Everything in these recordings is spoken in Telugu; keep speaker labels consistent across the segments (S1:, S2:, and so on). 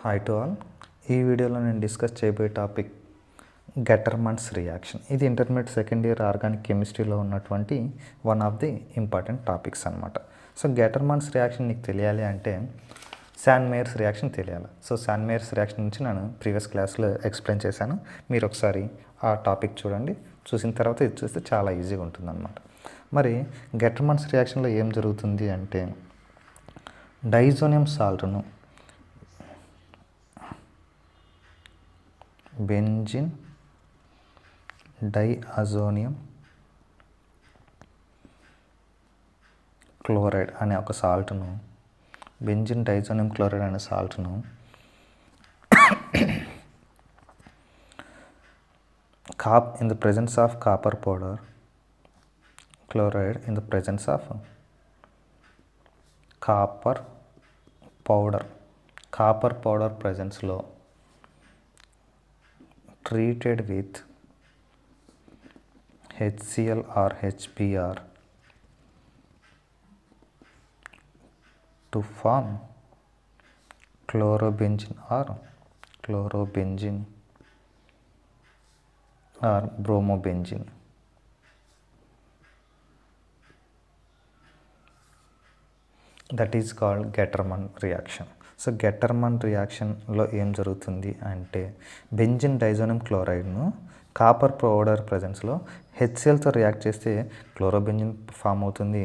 S1: Hi to all. ఈ వీడియోలో నేను డిస్కస్ చేయబోయే టాపిక్ గెటర్మన్స్ రియాక్షన్. ఇది ఇంటర్మీడియట్ సెకండ్ ఇయర్ ఆర్గానిక్ కెమిస్ట్రీలో ఉన్నటువంటి one of the important topics అనమాట. సో గెటర్మన్స్ రియాక్షన్ నీకు తెలియాలి అంటే శాన్ మేయర్స్ రియాక్షన్ తెలియాలి. సో శాన్ మేయర్స్ రియాక్షన్ నుంచి నేను ప్రీవియస్ క్లాస్లో ఎక్స్ప్లెయిన్ చేశాను. మీరు ఒకసారి ఆ టాపిక్ చూడండి. చూసిన తర్వాత ఇది చూస్తే చాలా ఈజీగా ఉంటుందన్నమాట. మరి గెటర్మన్స్ రియాక్షన్లో ఏం జరుగుతుంది అంటే డైజోనియం సాల్ట్ను బెంజిన్ డైఅజోనియం క్లోరైడ్ అనే ఒక సాల్ట్ను బెంజిన్ డైజోనియం క్లోరైడ్ అనే సాల్ట్ను in the presence of copper powder chloride in the presence of copper powder presence లో treated with HCl or HBr to form chlorobenzene or bromobenzene. That is called Gattermann reaction. So Gattermann రియాక్షన్లో ఏం జరుగుతుంది అంటే బెంజిన్ డైజోనియం క్లోరైడ్ను కాపర్ పౌడర్ ప్రజెన్స్లో హెచ్సిఎల్తో రియాక్ట్ చేస్తే క్లోరోబెంజిన్ ఫామ్ అవుతుంది,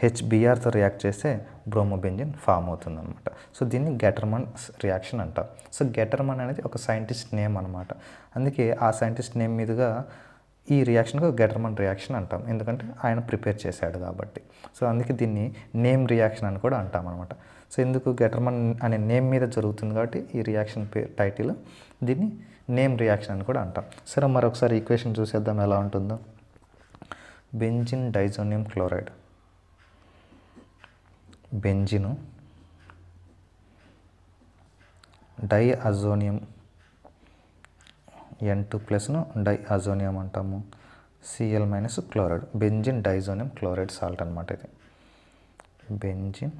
S1: హెచ్బిఆర్తో రియాక్ట్ చేస్తే బ్రోమోబెంజిన్ ఫామ్ అవుతుంది అనమాట. సో దీన్ని గెటర్మన్ రియాక్షన్ అంటారు. సో గెటర్మన్ అనేది ఒక సైంటిస్ట్ నేమ్ అనమాట. అందుకే ఆ సైంటిస్ట్ నేమ్ మీదుగా ఈ రియాక్షన్కు గెటర్మన్ రియాక్షన్ అంటాం, ఎందుకంటే ఆయన ప్రిపేర్ చేశాడు కాబట్టి. సో అందుకే దీన్ని నేమ్ రియాక్షన్ అని కూడా అంటాం అనమాట. సో ఎందుకు గెటర్మన్ అనే నేమ్ మీద జరుగుతుంది కాబట్టి ఈ రియాక్షన్ టైటిల్ దీన్ని నేమ్ రియాక్షన్ అని కూడా అంటాం. సరే, మరొకసారి ఈక్వేషన్ చూసేద్దాం ఎలా ఉంటుందో. బెంజిన్ డైజోనియం క్లోరైడ్, బెంజిను డైఅజోనియం N2+ను డైఅజోనియం అంటాము, Cl- chloride, benzene diazonium chloride salt అనమాట. ఇది బెంజిన్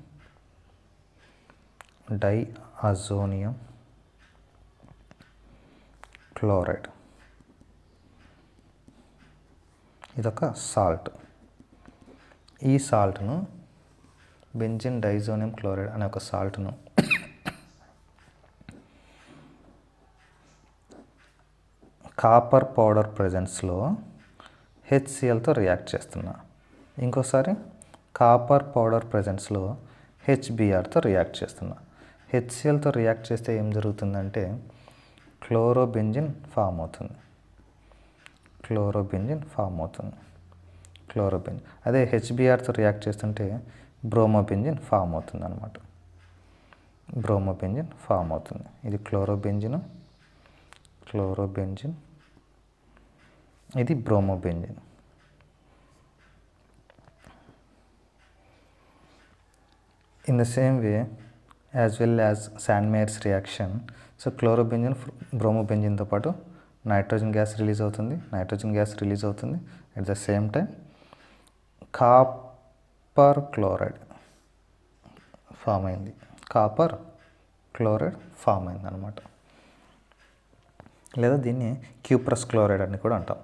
S1: డైఅజోనియం క్లోరైడ్, ఇదొక సాల్ట్. ఈ సాల్ట్ను బెంజిన్ డైజోనియం క్లోరైడ్ అనే ఒక సాల్ట్ను కాపర్ పౌడర్ ప్రజెన్స్లో హెచ్సిఎల్తో రియాక్ట్ చేస్తున్నా. ఇంకోసారి కాపర్ పౌడర్ ప్రజెన్స్లో హెచ్బిఆర్తో రియాక్ట్ చేస్తున్నా. హెచ్సిఎల్తో రియాక్ట్ చేస్తే ఏం జరుగుతుందంటే క్లోరోబెంజిన్ ఫామ్ అవుతుంది. అదే హెచ్బిఆర్తో రియాక్ట్ చేస్తుంటే బ్రోమోబెంజిన్ ఫామ్ అవుతుంది అనమాట. ఇది క్లోరోబెంజిన్, ఇది bromobenzene. In the same way as well as Sandmeyer's reaction. So chlorobenzene బ్రోమోబెంజిన్తో పాటు నైట్రోజన్ గ్యాస్ రిలీజ్ అవుతుంది. At the same time copper chloride form అయింది అనమాట. లేదా దీన్ని క్యూప్రస్ క్లోరైడ్ అని కూడా అంటాం.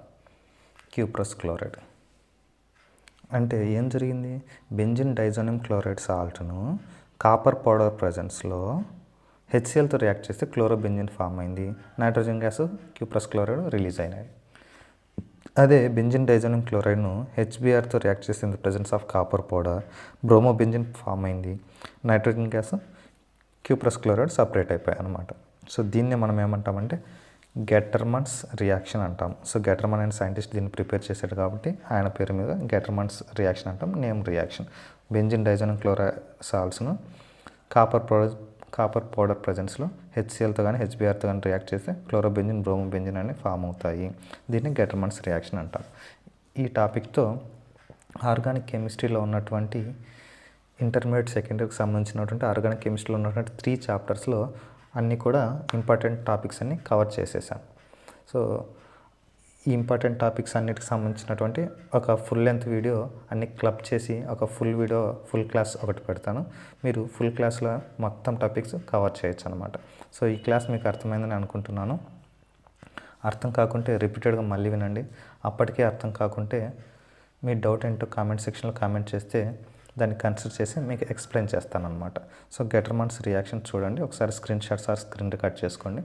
S1: అంటే ఏం జరిగింది, బెంజిన్ డైజోనియం క్లోరైడ్ సాల్ట్ను కాపర్ పౌడర్ ప్రజెన్స్లో హెచ్సిఎల్తో రియాక్ట్ చేస్తే క్లోరోబెంజిన్ ఫామ్ అయింది, nitrogen gas cuprous chloride release అయినాయి. అదే బెంజిన్ డైజోనియం క్లోరైడ్ను హెచ్బిఆర్తో రియాక్ట్ చేస్తే in the presence of copper powder bromobenzene form అయింది, nitrogen gas cuprous chloride separate అయిపోయాయి అనమాట. సో దీన్ని మనం ఏమంటామంటే గెటర్మన్స్ రియాక్షన్ అంటాం. సో గెటర్మన్ అనే సైంటిస్ట్ దీన్ని ప్రిపేర్ చేశాడు కాబట్టి ఆయన పేరు మీద గెటర్మన్స్ రియాక్షన్ అంటాం, name reaction. Benzene diazonium chloride సాల్ట్స్ను కాపర్ పౌడర్ ప్రజెన్స్లో హెచ్సిఎల్తో కానీ హెచ్బిఆర్తో కానీ రియాక్ట్ చేస్తే క్లోరోబెంజిన్ బ్రోమోబెంజిన్ అని ఫామ్ అవుతాయి. దీన్ని గెటర్మన్స్ రియాక్షన్ అంటాం. ఈ టాపిక్తో ఆర్గానిక్ కెమిస్ట్రీలో ఉన్నటువంటి ఇంటర్మీడియట్ సెకండ్ ఇయర్కి సంబంధించినటువంటి ఆర్గానిక్ కెమిస్ట్రీలో ఉన్నటువంటి 3 చాప్టర్స్లో అన్నీ కూడా ఇంపార్టెంట్ టాపిక్స్ అన్నీ కవర్ చేసేసాం. సో ఈ ఇంపార్టెంట్ టాపిక్స్ అన్నిటికి సంబంధించినటువంటి ఒక ఫుల్ లెంత్ వీడియో అన్ని క్లబ్ చేసి ఒక ఫుల్ క్లాస్ ఒకటి పెడతాను. మీరు ఫుల్ క్లాస్లో మొత్తం టాపిక్స్ కవర్ చేయొచ్చు అనమాట. సో ఈ క్లాస్ మీకు అర్థమైందని అనుకుంటున్నాను. అర్థం కాకుంటే రిపీటెడ్గా మళ్ళీ వినండి. అప్పటికే అర్థం కాకుంటే మీ డౌట్ ఏంటో కామెంట్ సెక్షన్లో కామెంట్ చేస్తే దాన్ని కన్సిడర్ చేసి మీకు ఎక్స్ప్లెయిన్ చేస్తాను అనమాట. సో గెటర్మన్స్ రియాక్షన్ చూడండి. ఒకసారి screen shots or screen record చేసుకోండి.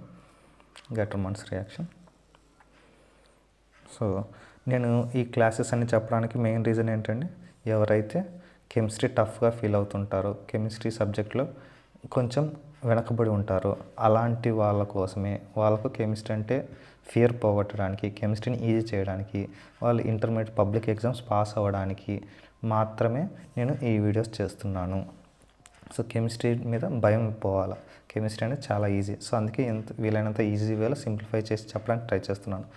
S1: గెటర్మన్స్ రియాక్షన్. సో నేను ఈ క్లాసెస్ అన్ని చెప్పడానికి మెయిన్ రీజన్ ఏంటంటే, ఎవరైతే కెమిస్ట్రీ టఫ్గా ఫీల్ అవుతుంటారో, కెమిస్ట్రీ సబ్జెక్ట్లో కొంచెం వెనకబడి ఉంటారో అలాంటి వాళ్ళ కోసమే, వాళ్ళకు కెమిస్ట్రీ అంటే ఫియర్ పోగొట్టడానికి, కెమిస్ట్రీని ఈజీ చేయడానికి, వాళ్ళు ఇంటర్మీడియట్ పబ్లిక్ ఎగ్జామ్స్ పాస్ అవ్వడానికి మాత్రమే నేను ఈ వీడియోస్ చేస్తున్నాను. సో కెమిస్ట్రీ మీద భయం పోవాలా, కెమిస్ట్రీ అనేది చాలా ఈజీ. సో అందుకే వీలైనంత ఈజీ వేలో సింప్లిఫై చేసి చెప్పడానికి ట్రై చేస్తున్నాను.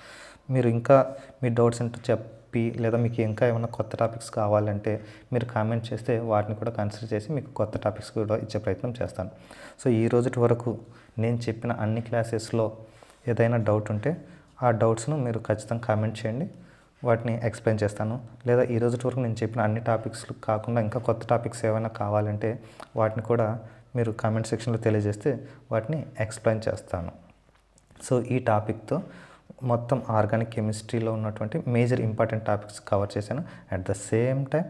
S1: మీరు ఇంకా మీ డౌట్స్ ఏంటో చెప్పి, లేదా మీకు ఇంకా ఏమైనా కొత్త టాపిక్స్ కావాలంటే మీరు కామెంట్ చేస్తే వాటిని కూడా కన్సిడర్ చేసి మీకు కొత్త టాపిక్స్ కూడా ఇచ్చే ప్రయత్నం చేస్తాను. సో ఈ రోజుటి వరకు నేను చెప్పిన అన్ని క్లాసెస్లో ఏదైనా డౌట్ ఉంటే ఆ డౌట్స్ను మీరు ఖచ్చితంగా కామెంట్ చేయండి, వాటిని ఎక్స్ప్లెయిన్ చేస్తాను. లేదా ఈ రోజుటి వరకు నేను చెప్పిన అన్ని టాపిక్స్ కాకుండా ఇంకా కొత్త టాపిక్స్ ఏమైనా కావాలంటే వాటిని కూడా మీరు కామెంట్ సెక్షన్లో తెలియజేస్తే వాటిని ఎక్స్ప్లెయిన్ చేస్తాను. సో ఈ టాపిక్తో మొత్తం ఆర్గానిక్ కెమిస్ట్రీలో ఉన్నటువంటి మేజర్ ఇంపార్టెంట్ టాపిక్స్ కవర్ చేశాను. At the same time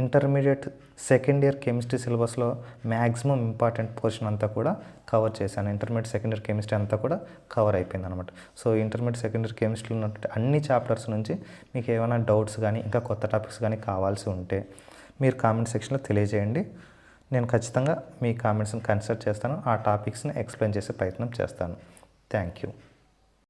S1: intermediate second year chemistry సిలబస్లో మ్యాక్సిమం ఇంపార్టెంట్ పోర్షన్ అంతా కూడా కవర్ చేశాను. ఇంటర్మీడియట్ సెకండ్ ఇయర్ కెమిస్ట్రీ అంతా కూడా కవర్ అయిపోయింది అనమాట. సో ఇంటర్మీడియట్ సెకండ్ ఇయర్ కెమిస్ట్రీలో ఉన్నటువంటి అన్ని చాప్టర్స్ నుంచి మీకు ఏమైనా డౌట్స్ కానీ ఇంకా కొత్త టాపిక్స్ కానీ కావాల్సి ఉంటే మీరు కామెంట్ సెక్షన్లో తెలియజేయండి. నేను ఖచ్చితంగా మీ కామెంట్స్ని కన్సిడర్ చేస్తాను, ఆ టాపిక్స్ని ఎక్స్ప్లెయిన్ చేసే ప్రయత్నం చేస్తాను. Thank you.